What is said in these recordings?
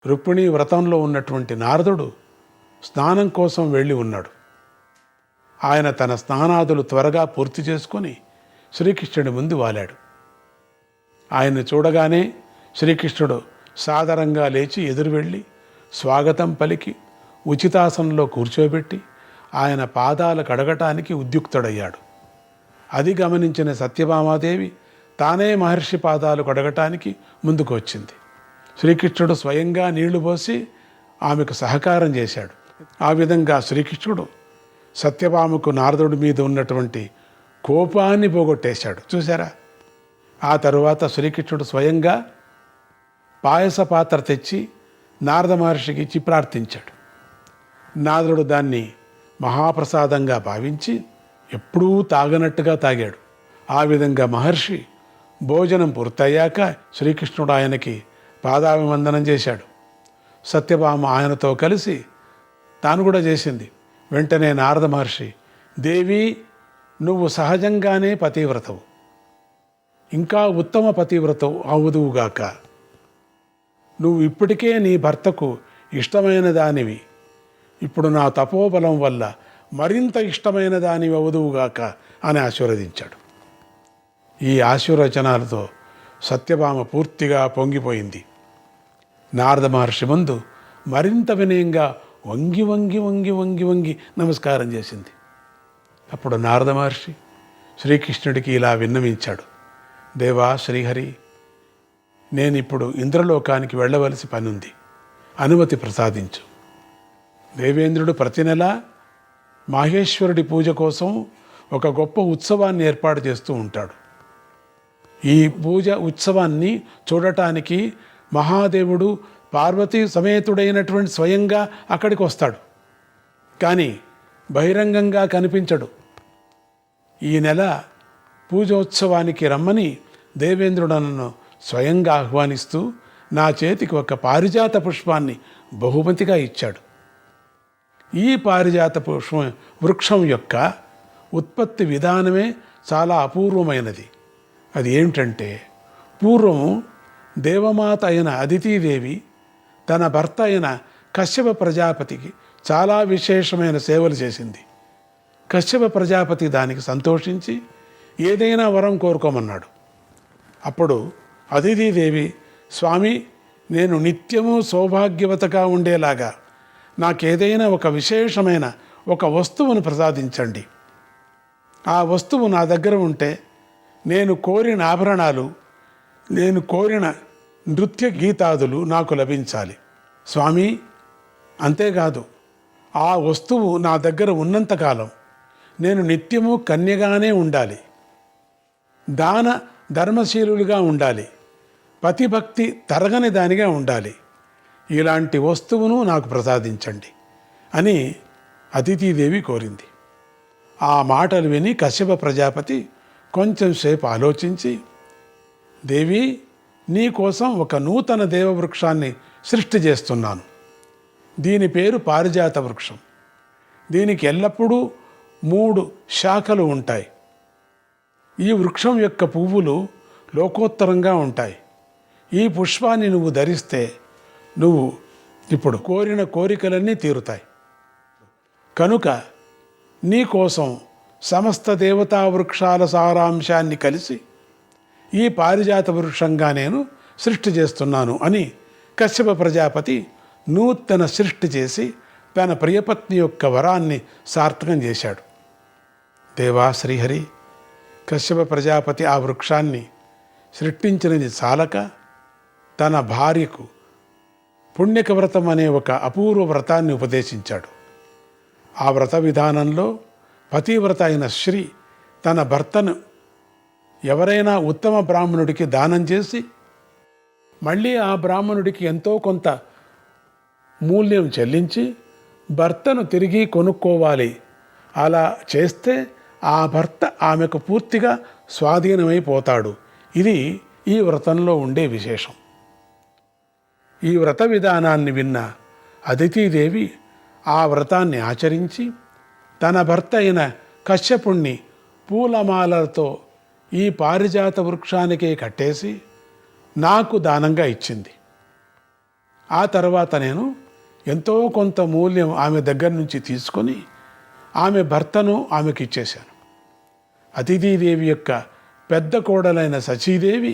రుక్మిణీ వ్రతంలో ఉన్నటువంటి నారదుడు స్నానం కోసం వెళ్ళి ఉన్నాడు. ఆయన తన స్నానాదులు త్వరగా పూర్తి చేసుకొని శ్రీకృష్ణుడి ముందు వాలాడు. ఆయన్ని చూడగానే శ్రీకృష్ణుడు సాదరంగా లేచి ఎదురు వెళ్ళి స్వాగతం పలికి ఉచితాసనంలో కూర్చోబెట్టి ఆయన పాదాలు కడగటానికి ఉద్యుక్తుడయ్యాడు. అది గమనించిన సత్యభామాదేవి తానే మహర్షి పాదాలు కడగటానికి ముందుకు వచ్చింది. శ్రీకృష్ణుడు స్వయంగా నీళ్లు పోసి ఆమెకు సహకారం చేశాడు. ఆ విధంగా శ్రీకృష్ణుడు సత్యభామకు నారదుడి మీద ఉన్నటువంటి కోపాన్ని పోగొట్టేశాడు. చూసారా? ఆ తరువాత శ్రీకృష్ణుడు స్వయంగా పాయస పాత్ర తెచ్చి నారద మహర్షికి ఇచ్చి ప్రార్థించాడు. నారదుడు దాన్ని మహాప్రసాదంగా భావించి ఎప్పుడూ తాగనట్టుగా తాగాడు. ఆ విధంగా మహర్షి భోజనం పూర్తయ్యాక శ్రీకృష్ణుడు ఆయనకి పాదాభివందనం చేశాడు. సత్యభామ ఆయనతో కలిసి తాను కూడా చేసింది. వెంటనే నారద మహర్షి, దేవి, నువ్వు సహజంగానే పతివ్రతవు, ఇంకా ఉత్తమ పతివ్రతవు అవుదువుగాక. నువ్వు ఇప్పటికే నీ భర్తకు ఇష్టమైన దానివి, ఇప్పుడు నా తపోబలం వల్ల మరింత ఇష్టమైన దానివి అవుదువుగాక అని ఆశీర్వదించాడు. ఈ ఆశీర్వచనాలతో సత్యభామ పూర్తిగా పొంగిపోయింది. నారద మహర్షి ముందు మరింత వినయంగా వంగి వంగి వంగి వంగి వంగి నమస్కారం చేసింది. అప్పుడు నారద మహర్షి శ్రీకృష్ణుడికి ఇలా విన్నవించాడు. దేవా శ్రీహరి, నేనిప్పుడు ఇంద్రలోకానికి వెళ్ళవలసి పనుంది, అనుమతి ప్రసాదించు. దేవేంద్రుడు ప్రతి నెల మాహేశ్వరుడి పూజ కోసం ఒక గొప్ప ఉత్సవాన్ని ఏర్పాటు చేస్తూ ఉంటాడు. ఈ పూజ ఉత్సవాన్ని చూడటానికి మహాదేవుడు పార్వతీ సమేతుడైనటువంటి స్వయంగా అక్కడికి వస్తాడు. కానీ బహిరంగంగా కనిపించడు. ఈ నెల పూజోత్సవానికి రమ్మని దేవేంద్రుడు నన్ను స్వయంగా ఆహ్వానిస్తూ నా చేతికి ఒక పారిజాత పుష్పాన్ని బహుమతిగా ఇచ్చాడు. ఈ పారిజాత వృక్షం యొక్క ఉత్పత్తి విధానమే చాలా అపూర్వమైనది. అది ఏమిటంటే, పూర్వం దేవమాత అయిన అదితీదేవి తన భర్త అయిన కశ్యప ప్రజాపతికి చాలా విశేషమైన సేవలు చేసింది. కశ్యప ప్రజాపతి దానికి సంతోషించి ఏదైనా వరం కోరుకోమన్నాడు. అప్పుడు అదితీదేవి, స్వామి, నేను నిత్యము సౌభాగ్యవతగా ఉండేలాగా నాకేదైనా ఒక విశేషమైన ఒక వస్తువును ప్రసాదించండి. ఆ వస్తువు నా దగ్గర ఉంటే నేను కోరిన ఆభరణాలు, నేను కోరిన నృత్య గీతాదులు నాకు లభించాలి స్వామి. అంతేకాదు, ఆ వస్తువు నా దగ్గర ఉన్నంతకాలం నేను నిత్యము కన్యగానే ఉండాలి, దాన ధర్మశీలులుగా ఉండాలి, పతిభక్తి తరగని దానిగా ఉండాలి. ఇలాంటి వస్తువును నాకు ప్రసాదించండి అని అదితీదేవి కోరింది. ఆ మాటలు విని కశ్యప ప్రజాపతి కొంచెం సేపు ఆలోచించి, దేవి, నీ కోసం ఒక నూతన దేవవృక్షాన్ని సృష్టి చేస్తున్నాను. దీని పేరు పారిజాత వృక్షం. దీనికి ఎల్లప్పుడూ 3 శాఖలు ఉంటాయి. ఈ వృక్షం యొక్క పువ్వులు లోకోత్తరంగా ఉంటాయి. ఈ పుష్పాన్ని నువ్వు ధరిస్తే నువ్వు ఇప్పుడు కోరిన కోరికలన్నీ తీరుతాయి. కనుక నీ కోసం సమస్త దేవతా వృక్షాల సారాంశాన్ని కలిసి ఈ పారిజాత వృక్షంగా నేను సృష్టి చేస్తున్నాను అని కశ్యప ప్రజాపతి నూతన సృష్టి చేసి తన ప్రియపత్ని యొక్క వరాన్ని సార్థకం చేశాడు. దేవా శ్రీహరి, కశ్యప ప్రజాపతి ఆ వృక్షాన్ని సృష్టించినది చాలక తన భార్యకు పుణ్యక వ్రతం అనే ఒక అపూర్వ వ్రతాన్ని ఉపదేశించాడు. ఆ వ్రత విధానంలో పతివ్రత అయిన స్త్రీ తన భర్తను ఎవరైనా ఉత్తమ బ్రాహ్మణుడికి దానం చేసి మళ్ళీ ఆ బ్రాహ్మణుడికి ఎంతో కొంత మూల్యం చెల్లించి భర్తను తిరిగి కొనుక్కోవాలి. అలా చేస్తే ఆ భర్త ఆమెకు పూర్తిగా స్వాధీనమైపోతాడు. ఇది ఈ వ్రతంలో ఉండే విశేషం. ఈ వ్రత విధానాన్ని విన్న అదితీదేవి ఆ వ్రతాన్ని ఆచరించి తన భర్త అయిన కశ్యపుణ్ణి పూలమాలతో ఈ పారిజాత వృక్షానికే కట్టేసి నాకు దానంగా ఇచ్చింది. ఆ తర్వాత నేను ఎంతో కొంత మూల్యం ఆమె దగ్గర నుంచి తీసుకొని ఆమె భర్తను ఆమెకి ఇచ్చేశాను. అతిథీదేవి యొక్క పెద్ద కోడలైన సచీదేవి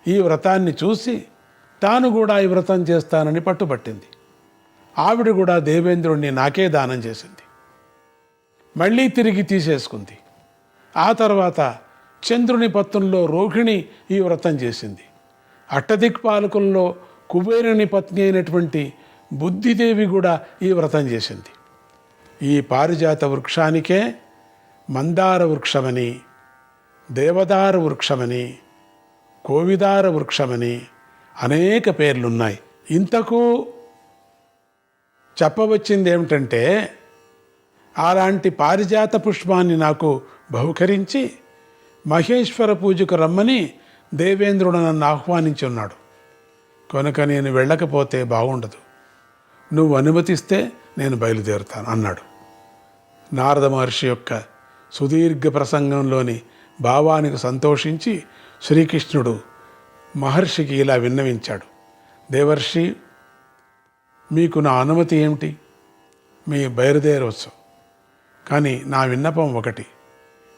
ఈ వ్రతాన్ని చూసి తాను కూడా ఈ వ్రతం చేస్తానని పట్టుబట్టింది. ఆవిడ కూడా దేవేంద్రుణ్ణి నాకే దానం చేసింది. మళ్ళీ తిరిగి తీసేసుకుంది. ఆ తర్వాత చంద్రుని పత్నుల్లో రోహిణి ఈ వ్రతం చేసింది. అష్టదిక్పాలకుల్లో కుబేరుని పత్ని అయినటువంటి బుద్ధిదేవి కూడా ఈ వ్రతం చేసింది. ఈ పారిజాత వృక్షానికే మందార వృక్షమని, దేవదార వృక్షమని, కోవిదార వృక్షమని అనేక పేర్లున్నాయి. ఇంతకు చెప్పవచ్చింది ఏమిటంటే, అలాంటి పారిజాత పుష్పాన్ని నాకు బహుకరించి మహేశ్వర పూజకు రమ్మని దేవేంద్రుడు నన్ను ఆహ్వానించి ఉన్నాడు. కనుక నేను వెళ్ళకపోతే బాగుండదు, నువ్వు అనుమతిస్తే నేను బయలుదేరుతాను అన్నాడు. నారద మహర్షి యొక్క సుదీర్ఘ ప్రసంగంలోని భావానికి సంతోషించి శ్రీకృష్ణుడు మహర్షికి ఇలా విన్నవించాడు. దేవర్షి, మీకు నా అనుమతి ఏమిటి? మీ బయలుదేరవచ్చు. కానీ నా విన్నపం ఒకటి,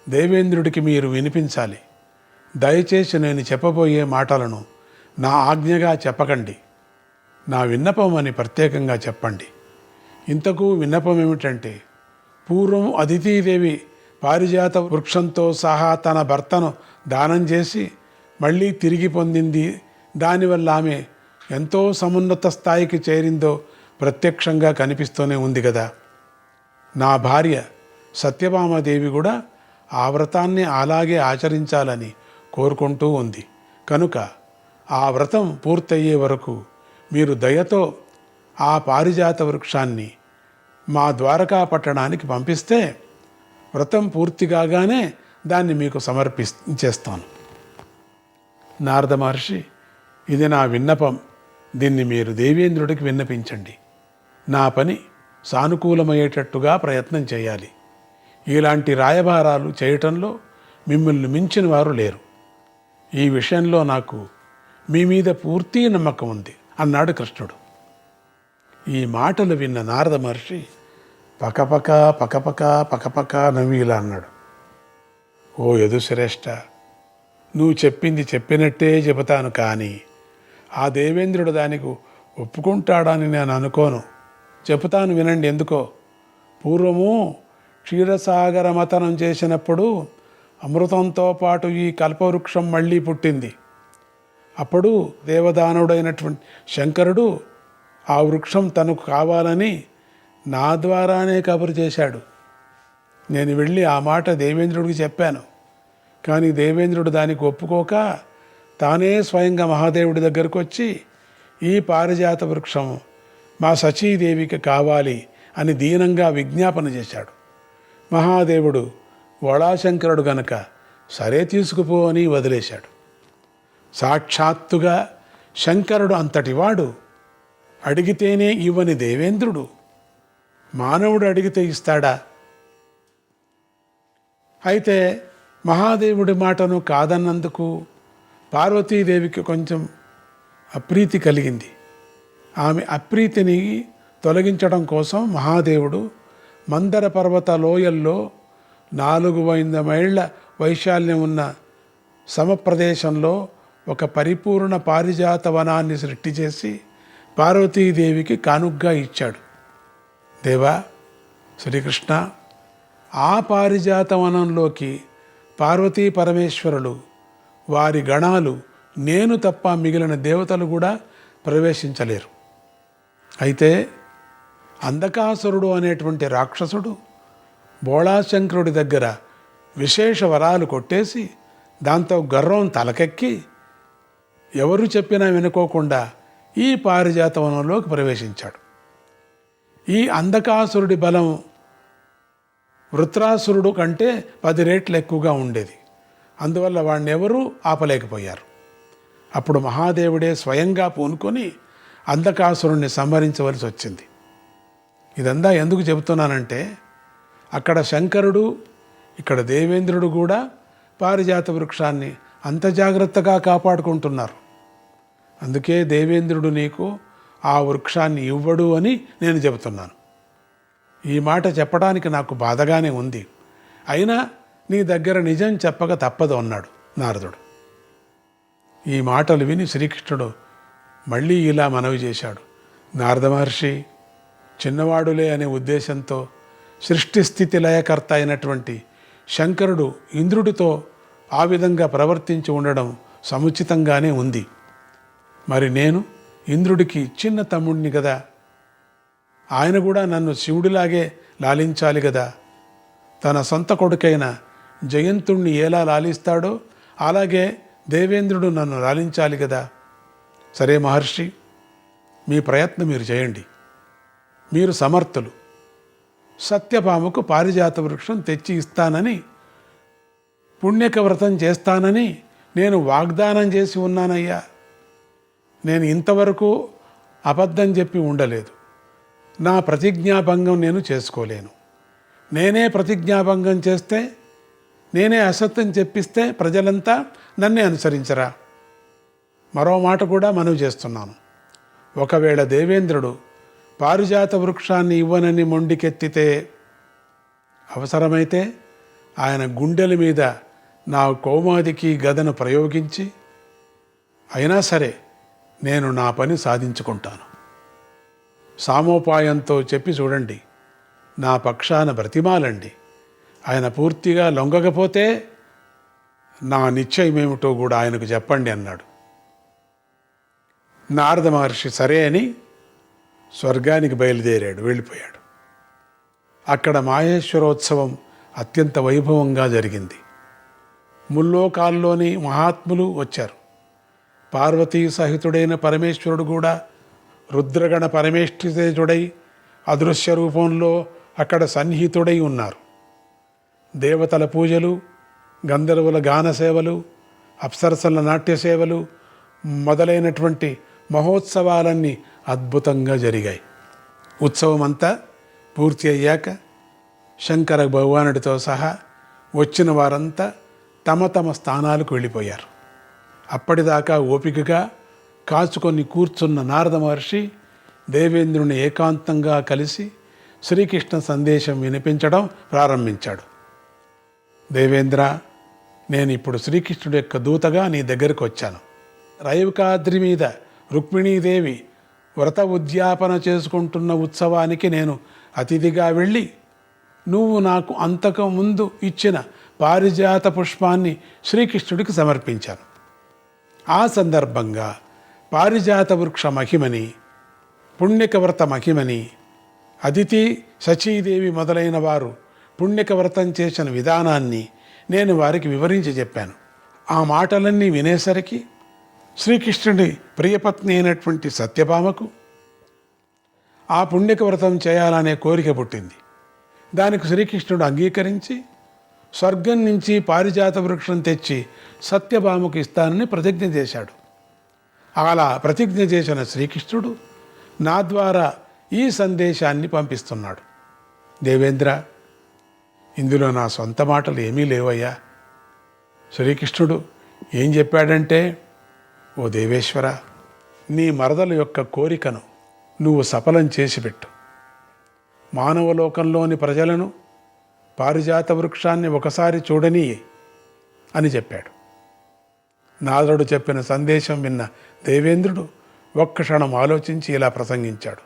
దేవేంద్రుడికి మీరు వినిపించాలి. దయచేసి నేను చెప్పబోయే మాటలను నా ఆజ్ఞగా చెప్పకండి, నా విన్నపం అని ప్రత్యేకంగా చెప్పండి. ఇంతకు విన్నపం ఏమిటంటే, పూర్వం అదితీదేవి పారిజాత వృక్షంతో సహా తన భర్తను దానం చేసి మళ్ళీ తిరిగి పొందింది. దానివల్ల ఆమె ఎంతో సమున్నత స్థాయికి చేరిందో ప్రత్యక్షంగా కనిపిస్తూనే ఉంది కదా. నా భార్య సత్యభామాదేవి కూడా ఆ వ్రతాన్ని అలాగే ఆచరించాలని కోరుకుంటూ ఉంది. కనుక ఆ వ్రతం పూర్తయ్యే వరకు మీరు దయతో ఆ పారిజాత వృక్షాన్ని మా ద్వారకా పట్టణానికి పంపిస్తే వ్రతం పూర్తి కాగానే దాన్ని మీకు సమర్పించేస్తాను. నారద మహర్షి, ఇది నా విన్నపం, దీన్ని మీరు దేవేంద్రుడికి విన్నపించండి. నా పని సానుకూలమయ్యేటట్టుగా ప్రయత్నం చేయాలి. ఇలాంటి రాయబారాలు చేయటంలో మిమ్మల్ని మించిన వారు లేరు. ఈ విషయంలో నాకు మీ మీద పూర్తి నమ్మకం ఉంది అన్నాడు కృష్ణుడు. ఈ మాటలు విన్న నారద మహర్షి పకపక పకపక పకపక నవ్వి ఇలా అన్నాడు. ఓ యదుశ్రేష్ఠ, నువ్వు చెప్పింది చెప్పినట్టే చెబుతాను, కానీ ఆ దేవేంద్రుడు దానికి ఒప్పుకుంటాడని నేను అనుకోను. చెబుతాను వినండి. ఎందుకో, పూర్వము క్షీరసాగర మథనం చేసినప్పుడు అమృతంతో పాటు ఈ కల్పవృక్షం మళ్ళీ పుట్టింది. అప్పుడు దేవదానుడైనటువంటి శంకరుడు ఆ వృక్షం తనకు కావాలని నా ద్వారానే కబురు చేశాడు. నేను వెళ్ళి ఆ మాట దేవేంద్రుడికి చెప్పాను. కానీ దేవేంద్రుడు దానికి ఒప్పుకోక తానే స్వయంగా మహాదేవుడి దగ్గరకు వచ్చి ఈ పారిజాత వృక్షం మా సచీదేవికి కావాలి అని దీనంగా విజ్ఞాపన చేశాడు. మహాదేవుడు వళాశంకరుడు గనక సరే తీసుకుపో అని వదిలేశాడు. సాక్షాత్తుగా శంకరుడు అంతటివాడు అడిగితేనే ఇవ్వని దేవేంద్రుడు మానవుడు అడిగితే ఇస్తాడా? అయితే మహాదేవుడి మాటను కాదన్నందుకు పార్వతీదేవికి కొంచెం అప్రీతి కలిగింది. ఆమె అప్రీతిని తొలగించడం కోసం మహాదేవుడు మందర పర్వత లోయల్లో 400 మైళ్ళ వైశాల్యం ఉన్న సమప్రదేశంలో ఒక పరిపూర్ణ పారిజాత వనాన్ని సృష్టి చేసి పార్వతీదేవికి కానుగ్గా ఇచ్చాడు. దేవా శ్రీకృష్ణ, ఆ పారిజాత వనంలోకి పార్వతీ పరమేశ్వరులు, వారి గణాలు, నేను తప్ప మిగిలిన దేవతలు కూడా ప్రవేశించలేరు. అయితే అంధకాసురుడు అనేటువంటి రాక్షసుడు బోళాశంకరుడి దగ్గర విశేష వరాలు కొట్టేసి దాంతో గర్వం తలకెక్కి ఎవరు చెప్పినా వినుకోకుండా ఈ పారిజాత వనంలోకి ప్రవేశించాడు. ఈ అంధకాసురుడి బలం వృత్రాసురుడు కంటే 10 రెట్లు ఎక్కువగా ఉండేది. అందువల్ల వాడిని ఎవరూ ఆపలేకపోయారు. అప్పుడు మహాదేవుడే స్వయంగా పూనుకొని అంధకాసురుణ్ణి సంహరించవలసి వచ్చింది. ఇదంతా ఎందుకు చెబుతున్నానంటే, అక్కడ శంకరుడు, ఇక్కడ దేవేంద్రుడు కూడా పారిజాత వృక్షాన్ని అంత జాగ్రత్తగా కాపాడుకుంటున్నారు. అందుకే దేవేంద్రుడు నీకు ఆ వృక్షాన్ని ఇవ్వడు అని నేను చెబుతున్నాను. ఈ మాట చెప్పడానికి నాకు బాధగానే ఉంది. అయినా నీ దగ్గర నిజం చెప్పక తప్పదు అన్నాడు నారదుడు. ఈ మాటలు విని శ్రీకృష్ణుడు మళ్ళీ ఇలా మనవి చేశాడు. నారద మహర్షి, చిన్నవాడులే అనే ఉద్దేశంతో సృష్టి స్థితి లయకర్త అయినటువంటి శంకరుడు ఇంద్రుడితో ఆ విధంగా ప్రవర్తించి ఉండడం సముచితంగానే ఉంది. మరి నేను ఇంద్రుడికి చిన్న తమ్ముడిని కదా, ఆయన కూడా నన్ను శివుడిలాగే లాలించాలి కదా. తన సొంత కొడుకైన జయంతుణ్ణి ఎలా లాలిస్తాడో అలాగే దేవేంద్రుడు నన్ను లాలించాలి కదా. సరే మహర్షి, మీ ప్రయత్నం మీరు చేయండి. మీరు సమర్థులు. సత్యభామకు పారిజాత వృక్షం తెచ్చి ఇస్తానని, పుణ్యక వ్రతం చేస్తానని నేను వాగ్దానం చేసి ఉన్నానయ్యా. నేను ఇంతవరకు అబద్ధం చెప్పి ఉండలేదు. నా ప్రతిజ్ఞాభంగం నేను చేసుకోలేను. నేనే ప్రతిజ్ఞాభంగం చేస్తే, నేనే అసత్యం చెప్పిస్తే ప్రజలంతా నన్నే అనుసరించరా. మరో మాట కూడా మనవి చేస్తున్నాను. ఒకవేళ దేవేంద్రుడు పారిజాత వృక్షాన్ని ఇవ్వనని మొండికెత్తితే, అవసరమైతే ఆయన గుండెల మీద నా కౌమాదికి గదను ప్రయోగించి అయినా సరే నేను నా పని సాధించుకుంటాను. సామోపాయంతో చెప్పి చూడండి, నా పక్షాన బ్రతిమాలండి. ఆయన పూర్తిగా లొంగకపోతే నా నిశ్చయమేమిటో కూడా ఆయనకు చెప్పండి అన్నాడు. నారద మహర్షి సరే అని స్వర్గానికి బయలుదేరాడు, వెళ్ళిపోయాడు. అక్కడ మాహేశ్వరోత్సవం అత్యంత వైభవంగా జరిగింది. ముల్లోకాల్లోని మహాత్ములు వచ్చారు. పార్వతీ సహితుడైన పరమేశ్వరుడు కూడా రుద్రగణ పరమేష్ఠితేజుడై అదృశ్య రూపంలో అక్కడ సన్నిహితుడై ఉన్నారు. దేవతల పూజలు, గంధర్వుల గాన సేవలు, అప్సరసల నాట్య సేవలు మొదలైనటువంటి మహోత్సవాలన్నీ అద్భుతంగా జరిగాయి. ఉత్సవమంతా పూర్తి అయ్యాక శంకర భగవానుడితో సహా వచ్చిన వారంతా తమ తమ స్థానాలకు వెళ్ళిపోయారు. అప్పటిదాకా ఓపికగా కాచుకొని కూర్చున్న నారద మహర్షి దేవేంద్రుని ఏకాంతంగా కలిసి శ్రీకృష్ణ సందేశం వినిపించడం ప్రారంభించాడు. దేవేంద్ర, నేను ఇప్పుడు శ్రీకృష్ణుడి యొక్క దూతగా నీ దగ్గరకు వచ్చాను. రైవకాద్రి మీద రుక్మిణీదేవి వ్రత ఉద్యాపన చేసుకుంటున్న ఉత్సవానికి నేను అతిథిగా వెళ్ళి నువ్వు నాకు అంతకు ముందు ఇచ్చిన పారిజాత పుష్పాన్ని శ్రీకృష్ణుడికి సమర్పించాను. ఆ సందర్భంగా పారిజాత వృక్ష మహిమని, పుణ్యక వ్రత మహిమని, అదితి శచీదేవి మొదలైన వారు పుణ్యక వ్రతం చేసిన విధానాన్ని నేను వారికి వివరించి చెప్పాను. ఆ మాటలన్నీ వినేసరికి శ్రీకృష్ణుడి ప్రియపత్ని అయినటువంటి సత్యభామకు ఆ పుణ్యక వ్రతం చేయాలనే కోరిక పుట్టింది. దానికి శ్రీకృష్ణుడు అంగీకరించి స్వర్గం నుంచి పారిజాత వృక్షం తెచ్చి సత్యభామకు ఇస్తానని ప్రతిజ్ఞ చేశాడు. అలా ప్రతిజ్ఞ చేసిన శ్రీకృష్ణుడు నా ద్వారా ఈ సందేశాన్ని పంపిస్తున్నాడు. దేవేంద్ర, ఇందులో నా సొంత మాటలు ఏమీ లేవయ్యా. శ్రీకృష్ణుడు ఏం చెప్పాడంటే, ఓ దేవేశ్వర, నీ మరదల యొక్క కోరికను నువ్వు సఫలం చేసి పెట్టు. మానవలోకంలోని ప్రజలను పారిజాత వృక్షాన్ని ఒకసారి చూడని అని చెప్పాడు. నారదుడు చెప్పిన సందేశం విన్న దేవేంద్రుడు ఒక్క క్షణం ఆలోచించి ఇలా ప్రసంగించాడు.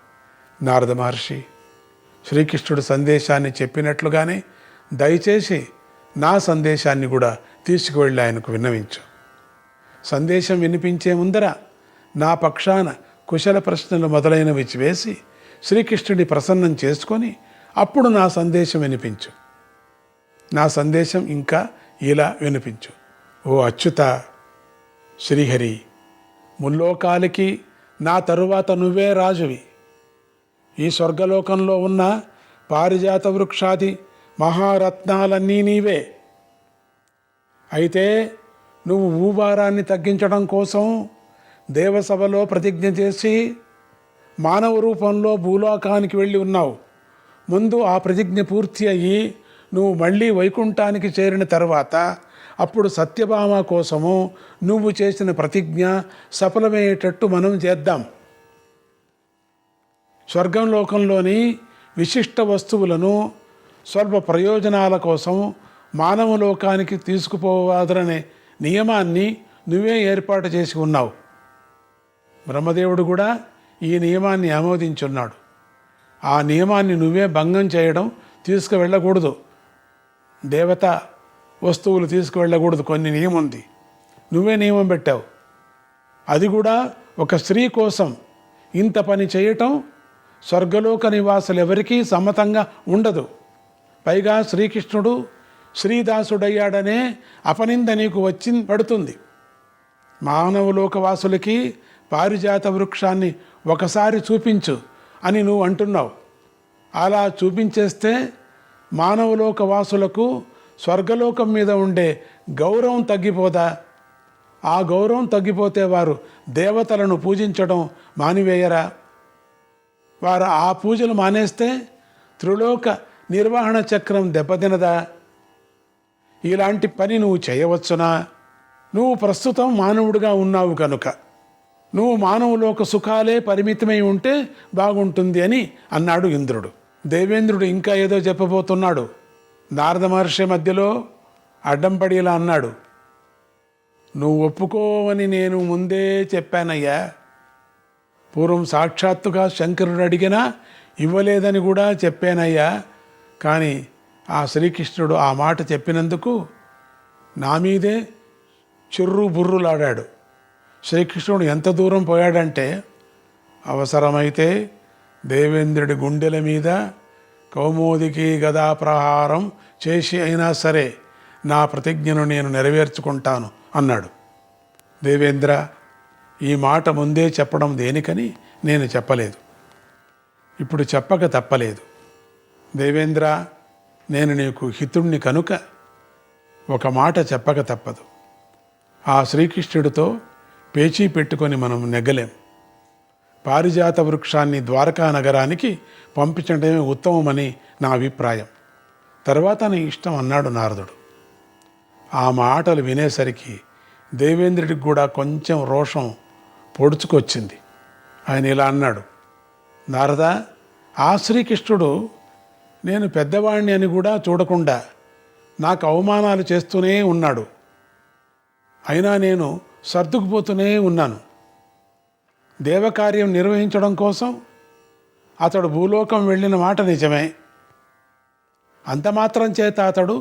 నారద మహర్షి, శ్రీకృష్ణుడు సందేశాన్ని చెప్పినట్లుగానే దయచేసి నా సందేశాన్ని కూడా తీసుకువెళ్ళి ఆయనకు విన్నవించు. సందేశం వినిపించే ముందర నా పక్షాన కుశల ప్రశ్నలు మొదలైనవి వేసి శ్రీకృష్ణుడి ప్రసన్నం చేసుకొని అప్పుడు నా సందేశం వినిపించు. నా సందేశం ఇంకా ఇలా వినిపించు. ఓ అచ్యుత శ్రీహరి, ముల్లోకాలకి నా తరువాత నువ్వే రాజువి. ఈ స్వర్గలోకంలో ఉన్న పారిజాత వృక్షాది మహారత్నాలన్నీ నీవే. అయితే నువ్వు భూభారాన్ని తగ్గించడం కోసం దేవసభలో ప్రతిజ్ఞ చేసి మానవ రూపంలో భూలోకానికి వెళ్ళి ఉన్నావు. ముందు ఆ ప్రతిజ్ఞ పూర్తి అయ్యి నువ్వు మళ్ళీ వైకుంఠానికి చేరిన తర్వాత అప్పుడు సత్యభామ కోసము నువ్వు చేసిన ప్రతిజ్ఞ సఫలమయ్యేటట్టు మనం చేద్దాం. స్వర్గంలోకంలోని విశిష్ట వస్తువులను స్వల్ప ప్రయోజనాల కోసం మానవలోకానికి తీసుకుపోవాదనే నియమాన్ని నువ్వే ఏర్పాటు చేసి ఉన్నావు. బ్రహ్మదేవుడు కూడా ఈ నియమాన్ని ఆమోదించున్నాడు. ఆ నియమాన్ని నువ్వే భంగం చేయడం, తీసుకువెళ్ళకూడదు. దేవత వస్తువులు తీసుకువెళ్ళకూడదు, కొన్ని నియమం ఉంది. నువ్వే నియమం పెట్టావు. అది కూడా ఒక స్త్రీ కోసం ఇంత పని చేయటం స్వర్గలోక నివాసులు ఎవరికీ సమ్మతంగా ఉండదు. పైగా శ్రీకృష్ణుడు శ్రీదాసుడయ్యాడనే అపనింద నీకు పడుతుంది. మానవలోకవాసులకి పారిజాత వృక్షాన్ని ఒకసారి చూపించు అని నువ్వు అంటున్నావు. అలా చూపించేస్తే మానవలోకవాసులకు స్వర్గలోకం మీద ఉండే గౌరవం తగ్గిపోదా? ఆ గౌరవం తగ్గిపోతే వారు దేవతలను పూజించడం మానివేయరా? వారు ఆ పూజలు మానేస్తే త్రిలోక నిర్వహణ చక్రం దెబ్బతినదా? ఇలాంటి పని నువ్వు చేయవచ్చునా? నువ్వు ప్రస్తుతం మానవుడిగా ఉన్నావు కనుక నువ్వు మానవులోక సుఖాలే పరిమితమై ఉంటే బాగుంటుంది అని అన్నాడు ఇంద్రుడు. దేవేంద్రుడు ఇంకా ఏదో చెప్పబోతున్నాడు. నారద మహర్షి మధ్యలో అడ్డంపడి ఇలా అన్నాడు, నువ్వు ఒప్పుకోవని నేను ముందే చెప్పానయ్యా. పూర్వం సాక్షాత్తుగా శంకరుడు అడిగినా ఇవ్వలేదని కూడా చెప్పానయ్యా. కానీ ఆ శ్రీకృష్ణుడు ఆ మాట చెప్పినందుకు నా మీదే చుర్రు బుర్రులాడాడు. శ్రీకృష్ణుడు ఎంత దూరం పోయాడంటే అవసరమైతే దేవేంద్రుడి గుండెల మీద కౌమోదికి గదా ప్రహారం చేసి అయినా సరే నా ప్రతిజ్ఞను నేను నెరవేర్చుకుంటాను అన్నాడు. దేవేంద్ర, ఈ మాట ముందే చెప్పడం దేనికని నేను చెప్పలేదు. ఇప్పుడు చెప్పక తప్పలేదు. దేవేంద్ర, నేను నీకు హితుణ్ణి కనుక ఒక మాట చెప్పక తప్పదు. ఆ శ్రీకృష్ణుడితో పేచీ పెట్టుకొని మనం నెగ్గలేం. పారిజాత వృక్షాన్ని ద్వారకా నగరానికి పంపించడమే ఉత్తమమని నా అభిప్రాయం. తర్వాత నీ ఇష్టం అన్నాడు నారదుడు. ఆ మాటలు వినేసరికి దేవేంద్రుడికి కూడా కొంచెం రోషం పొడుచుకొచ్చింది. ఆయన ఇలా అన్నాడు, నారద, ఆ శ్రీకృష్ణుడు నేను పెద్దవాడిని అని కూడా చూడకుండా నాకు అవమానాలు చేస్తూనే ఉన్నాడు. అయినా నేను సర్దుకుపోతూనే ఉన్నాను. దేవకార్యం నిర్వహించడం కోసం అతడు భూలోకం వెళ్ళిన మాట నిజమే. అంత మాత్రం చేత అతడు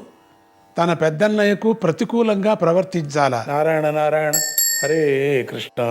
తన పెద్దన్నయ్యకు ప్రతికూలంగా ప్రవర్తించాలా? నారాయణ నారాయణ, హరే కృష్ణ.